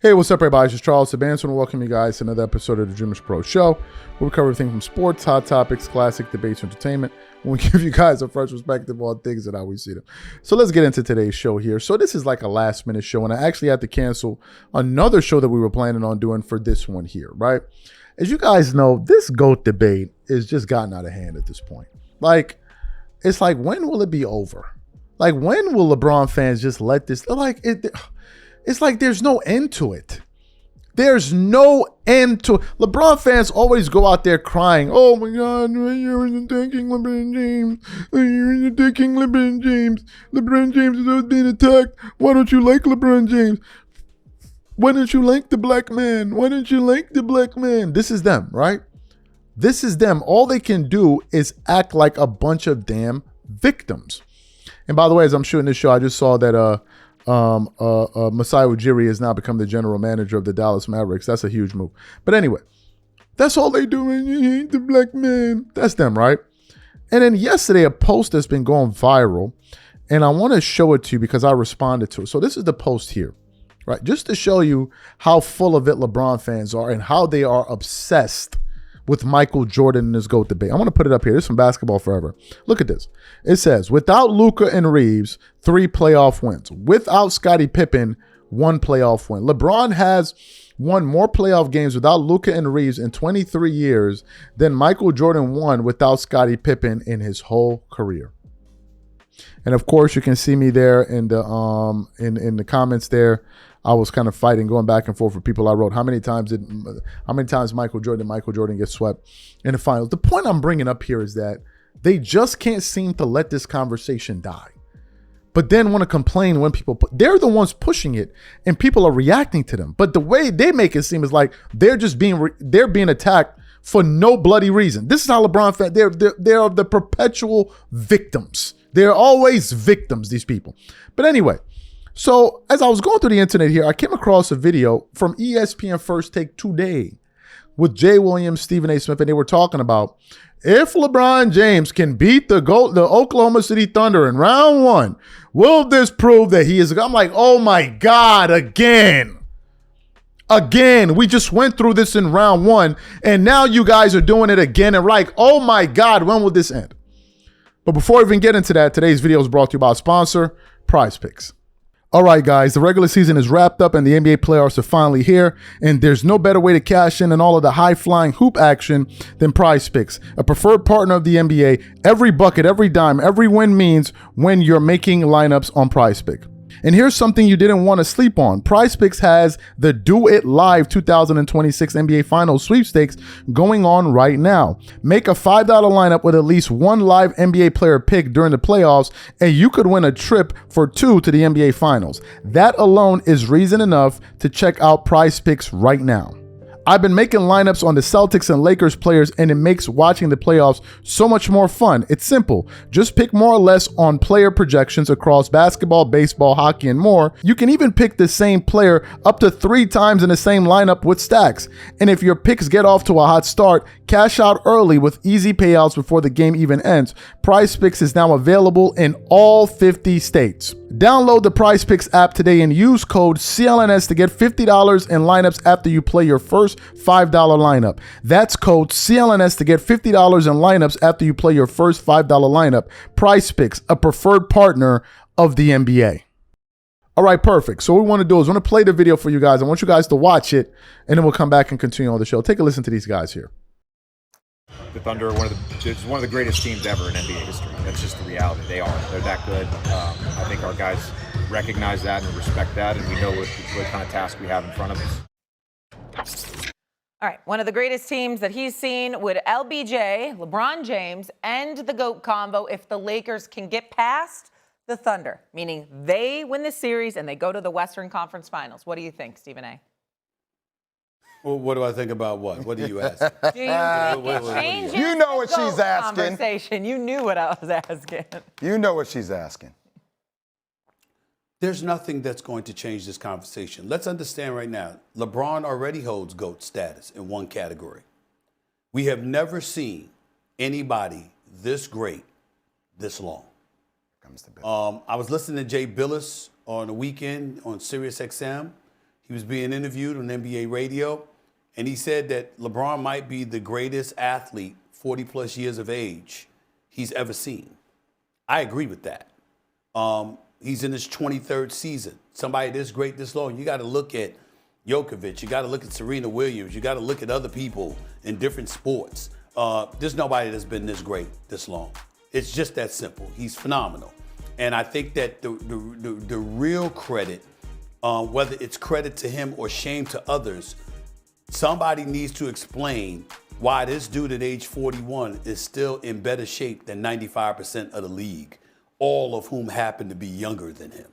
Hey, what's up, everybody? It's just Charles Sabanson, and welcome you guys to another episode of the DREAMERSPRO show, where we cover everything from sports, hot topics, classic debates, entertainment, and we give you guys a fresh perspective on things and how we see them. So let's get into today's show here. So this is like a last-minute show, and I actually had to cancel another show that we were planning on doing for this one here, right? As you guys know, this GOAT debate is just gotten out of hand at this point. Like, it's like, when will it be over? Like, when will LeBron fans just let this, like, it's like there's no end to it. There's no end to it. LeBron fans always go out there crying, oh my God, you're attacking LeBron James. You're attacking LeBron James. LeBron James is being attacked. Why don't you like LeBron James? Why don't you like the black man? Why don't you like the black man? This is them, right? This is them. All they can do is act like a bunch of damn victims. And by the way, as I'm shooting this show, I just saw that Masai Ujiri has now become the general manager of the Dallas Mavericks. That's a huge move. But anyway, that's all they do. You hate the black man. That's them, right? And then yesterday, a post that's been going viral, and I want to show it to you because I responded to it. So this is the post here, right? Just to show you how full of it LeBron fans are and how they are obsessed with Michael Jordan in this GOAT debate. I'm going to put it up here. This is from Basketball Forever. Look at this. It says, without Luka and Reeves, 3 playoff wins. Without Scottie Pippen, 1 playoff win. LeBron has won more playoff games without Luka and Reeves in 23 years than Michael Jordan won without Scottie Pippen in his whole career. And of course, you can see me there in the comments there. I was kind of fighting, going back and forth with people. I wrote, how many times Michael Jordan get swept in the finals? The point I'm bringing up here is that they just can't seem to let this conversation die, but then want to complain when people they're the ones pushing it and people are reacting to them. But the way they make it seem is like they're just they're being attacked for no bloody reason. This is how LeBron fans, they're the perpetual victims. They're always victims, these people. But anyway, so as I was going through the internet here, I came across a video from ESPN First Take today with Jay Williams, Stephen A. Smith, and they were talking about if LeBron James can beat the Oklahoma City Thunder in round 1, will this prove that he is? I'm like, oh my God, again. We just went through this in round 1, and now you guys are doing it again. And like, oh my God, when will this end? But before we even get into that, today's video is brought to you by our sponsor, PrizePicks. All right, guys, the regular season is wrapped up and the NBA playoffs are finally here, and there's no better way to cash in on all of the high-flying hoop action than PrizePicks, a preferred partner of the NBA. Every bucket, every dime, every win means when you're making lineups on PrizePicks. And here's something you didn't want to sleep on. PrizePicks has the Do It Live 2026 NBA Finals sweepstakes going on right now. Make a $5 lineup with at least one live NBA player picked during the playoffs, and you could win a trip for 2 to the NBA Finals. That alone is reason enough to check out PrizePicks right now. I've been making lineups on the Celtics and Lakers players, and it makes watching the playoffs so much more fun. It's simple. Just pick more or less on player projections across basketball, baseball, hockey, and more. You can even pick the same player up to 3 times in the same lineup with stacks. And if your picks get off to a hot start, cash out early with easy payouts before the game even ends. PrizePicks is now available in all 50 states. Download the PrizePicks app today and use code CLNS to get $50 in lineups after you play your first $5 lineup. That's code CLNS to get $50 in lineups after you play your first $5 lineup. PrizePicks, a preferred partner of the NBA. All right, perfect. So what we want to do is we want to play the video for you guys. I want you guys to watch it, and then we'll come back and continue on the show. Take a listen to these guys here. The Thunder are one of the greatest teams ever in NBA history. That's just the reality. They're that good. I think our guys recognize that and respect that, and we know what kind of task we have in front of us. All right, one of the greatest teams that he's seen would LBJ, LeBron James, end the GOAT combo if the Lakers can get past the Thunder, meaning they win the series and they go to the Western Conference Finals. What do you think, Stephen A.? Well, what do I think about what? What do you ask? You know what she's asking. Conversation. You knew what I was asking. You know what she's asking. There's nothing that's going to change this conversation. Let's understand right now, LeBron already holds GOAT status in one category. We have never seen anybody this great this long. I was listening to Jay Billis on the weekend on Sirius XM. He was being interviewed on NBA radio, and he said that LeBron might be the greatest athlete, 40-plus years of age, he's ever seen. I agree with that. He's in his 23rd season. Somebody this great, this long, you got to look at Djokovic. You got to look at Serena Williams. You got to look at other people in different sports. There's nobody that's been this great this long. It's just that simple. He's phenomenal. And I think that the real credit, whether it's credit to him or shame to others, somebody needs to explain why this dude at age 41 is still in better shape than 95% of the league, all of whom happen to be younger than him.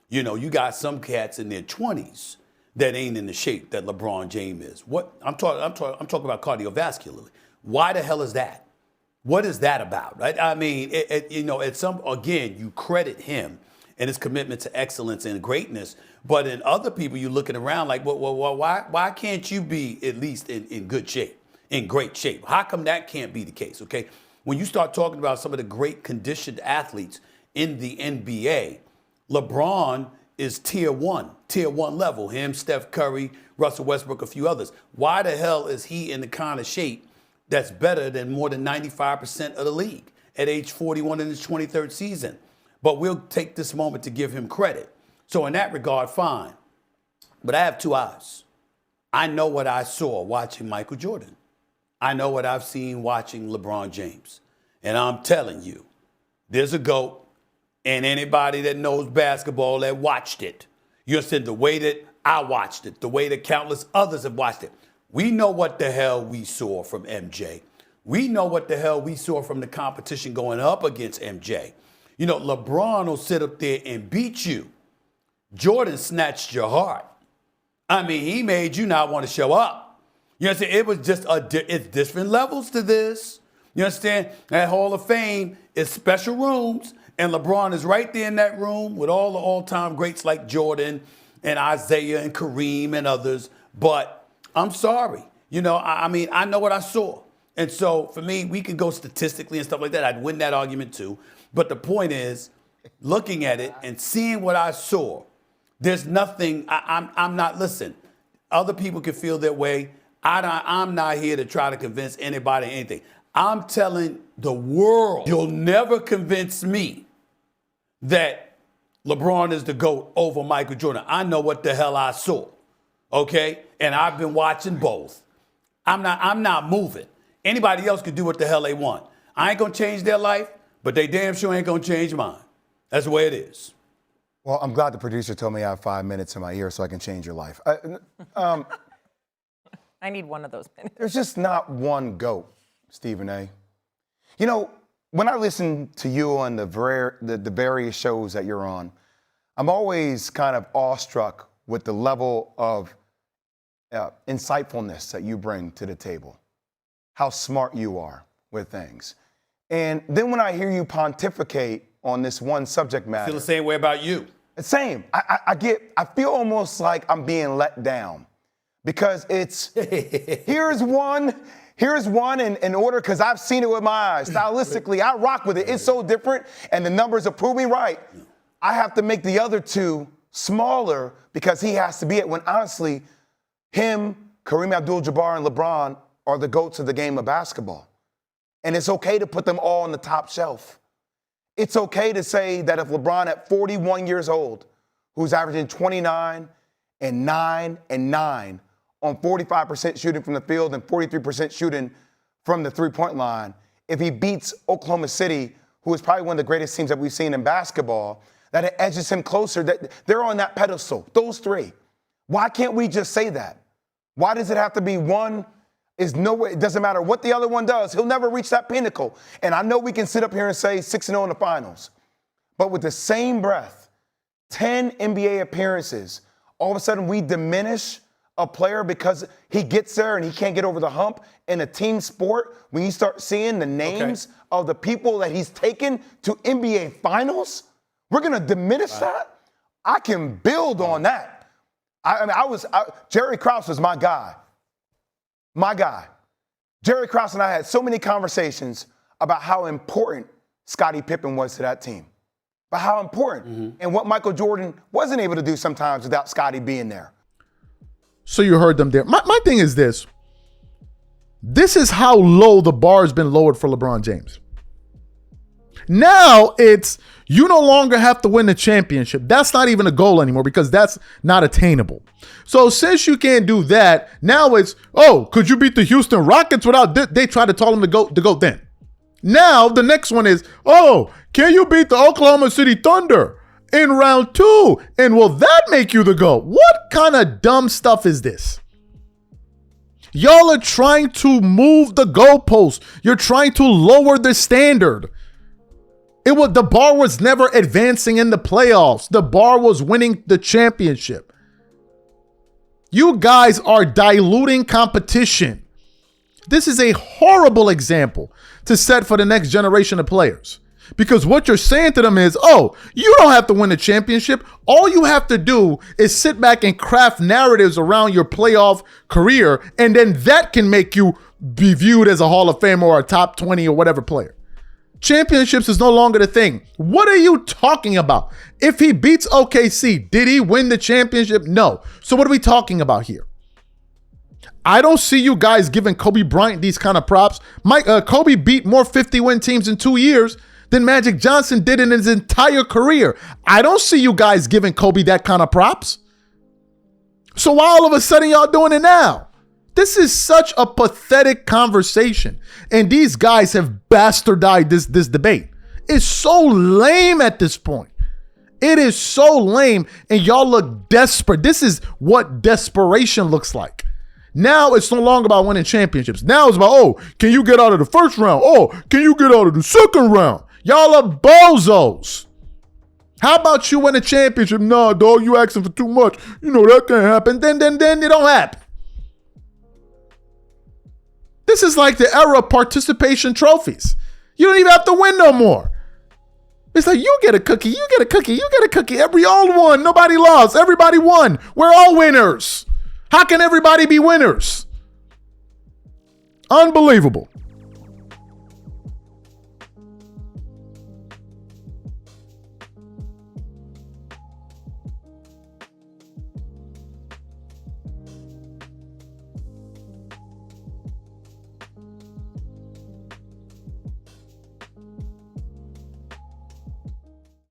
You know, you got some cats in their 20s that ain't in the shape that LeBron James is. What I'm talking about cardiovascularly. Why the hell is that? What is that about? Right? I mean, you credit him and his commitment to excellence and greatness. But in other people, you're looking around like, why can't you be at least in good shape, in great shape? How come that can't be the case? Okay, when you start talking about some of the great conditioned athletes in the NBA, LeBron is tier one level. Him, Steph Curry, Russell Westbrook, a few others. Why the hell is he in the kind of shape that's better than more than 95% of the league at age 41 in his 23rd season? But we'll take this moment to give him credit. So in that regard, fine. But I have two eyes. I know what I saw watching Michael Jordan. I know what I've seen watching LeBron James. And I'm telling you, there's a GOAT, and anybody that knows basketball that watched it, you understand the way that I watched it, the way that countless others have watched it. We know what the hell we saw from MJ. We know what the hell we saw from the competition going up against MJ. You know, LeBron will sit up there and beat you. Jordan snatched your heart. I mean, he made you not want to show up. You understand? It was just it's different levels to this. You understand? That Hall of Fame is special rooms, and LeBron is right there in that room with all the all-time greats like Jordan and Isaiah and Kareem and others. But I'm sorry. You know, I mean, I know what I saw. And so for me, we can go statistically and stuff like that. I'd win that argument too. But the point is, looking at it and seeing what I saw, there's nothing, I'm not, listen, other people can feel their way. I'm not here to try to convince anybody anything. I'm telling the world, you'll never convince me that LeBron is the GOAT over Michael Jordan. I know what the hell I saw, okay? And I've been watching both. I'm not moving. Anybody else can do what the hell they want. I ain't gonna change their life, but they damn sure ain't gonna change mine. That's the way it is. Well, I'm glad the producer told me I have 5 minutes in my ear so I can change your life. I need one of those minutes. There's just not one GOAT, Stephen A. You know, when I listen to you on the various shows that you're on, I'm always kind of awestruck with the level of insightfulness that you bring to the table, how smart you are with things. And then when I hear you pontificate on this one subject matter. I feel the same way about you. Same. I feel almost like I'm being let down because it's, here's one in order, because I've seen it with my eyes. Stylistically, I rock with it. It's so different, and the numbers are proving right. I have to make the other two smaller because he has to be it, when honestly, him, Kareem Abdul-Jabbar, and LeBron are the GOATs of the game of basketball. And it's okay to put them all on the top shelf. It's okay to say that if LeBron at 41 years old, who's averaging 29 and 9 and 9 on 45% shooting from the field and 43% shooting from the three-point line, if he beats Oklahoma City, who is probably one of the greatest teams that we've seen in basketball, that it edges him closer, that they're on that pedestal, those three. Why can't we just say that? Why does it have to be one? It doesn't matter what the other one does. He'll never reach that pinnacle. And I know we can sit up here and say 6-0 in the finals. But with the same breath, 10 NBA appearances, all of a sudden we diminish a player because he gets there and he can't get over the hump in a team sport. When you start seeing the names of the people that he's taken to NBA finals, we're going to diminish that? I can build on that. Jerry Krause was my guy. My guy. Jerry Krause and I had so many conversations about how important Scottie Pippen was to that team, about how important and what Michael Jordan wasn't able to do sometimes without Scottie being there. So you heard them there. My thing is this. This is how low the bar has been lowered for LeBron James. Now it's you no longer have to win the championship. That's not even a goal anymore because that's not attainable. So since you can't do that, now it's, could you beat the Houston Rockets without they try to tell him to go then. Now the next one is, can you beat the Oklahoma City Thunder in round 2? And will that make you the GOAT? What kind of dumb stuff is this? Y'all are trying to move the goalpost. You're trying to lower the standard. The bar was never advancing in the playoffs. The bar was winning the championship. You guys are diluting competition. This is a horrible example to set for the next generation of players. Because what you're saying to them is, you don't have to win the championship. All you have to do is sit back and craft narratives around your playoff career, and then that can make you be viewed as a Hall of Famer or a top 20 or whatever player. Championships is no longer the thing. What are you talking about? If he beats OKC, did he win the championship? No. So what are we talking about here? I don't see you guys giving Kobe Bryant these kind of props. Kobe beat more 50-win teams in 2 years than Magic Johnson did in his entire career. I don't see you guys giving Kobe that kind of props. So why all of a sudden y'all doing it now? This is such a pathetic conversation. And these guys have bastardized this debate. It's so lame at this point. It is so lame, and y'all look desperate. This is what desperation looks like. Now it's no longer about winning championships. Now it's about, can you get out of the first round? Can you get out of the second round? Y'all are bozos. How about you win a championship? Nah, dog, you asking for too much. You know that can't happen. Then it don't happen. This is like the era of participation trophies. You don't even have to win no more. It's like, you get a cookie, you get a cookie, you get a cookie. We all won. Nobody lost. Everybody won. We're all winners. How can everybody be winners? Unbelievable.